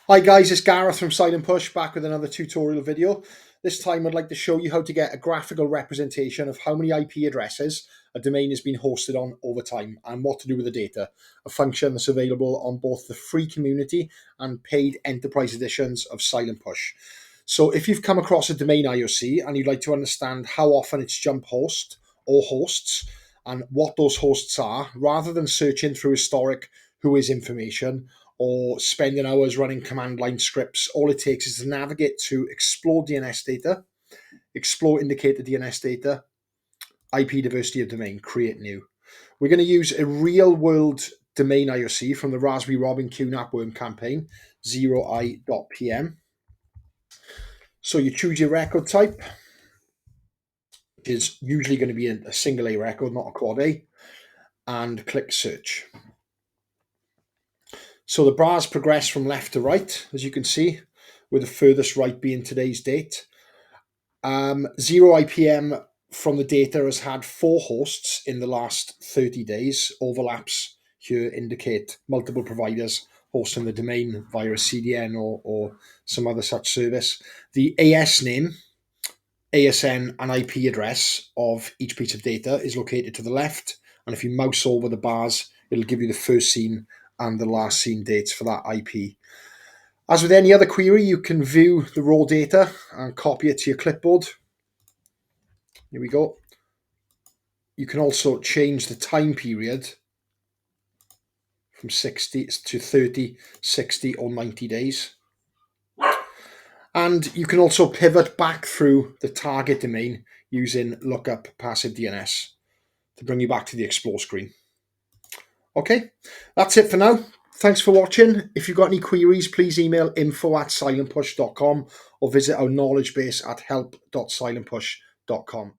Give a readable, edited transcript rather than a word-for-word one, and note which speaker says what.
Speaker 1: Hi guys, it's Gareth from Silent Push, back with another tutorial video. This time I'd like to show you how to get a graphical representation of how many IP addresses a domain has been hosted on over time and what to do with the data, a function that's available on both the free community and paid enterprise editions of Silent Push. So if you've come across a domain IOC and you'd like to understand how often it's jump host or hosts and what those hosts are, rather than searching through historic whois information or spending hours running command line scripts, all it takes is to navigate to explore DNS data, explore indicator DNS data, IP diversity of domain, create new. We're going to use a real world domain IOC from the Raspberry Robin QNAP worm campaign, 0i.pm. So you choose your record type, which is usually going to be a single A record, not a quad A, and click search. So the bars progress from left to right, as you can see, with the furthest right being today's date. 0IPM from the data has had 4 hosts in the last 30 days. Overlaps here indicate multiple providers hosting the domain via a CDN or some other such service. The AS name, ASN and IP address of each piece of data is located to the left. And if you mouse over the bars, it'll give you the first seen and the last seen dates for that IP. As with any other query, you can view the raw data and copy it to your clipboard. Here we go. You can also change the time period from 60 to 30, 60 or 90 days. And you can also pivot back through the target domain using lookup passive DNS to bring you back to the explore screen. Okay, that's it for now. Thanks for watching. If you've got any queries, please email info@silentpush.com or visit our knowledge base at help.silentpush.com.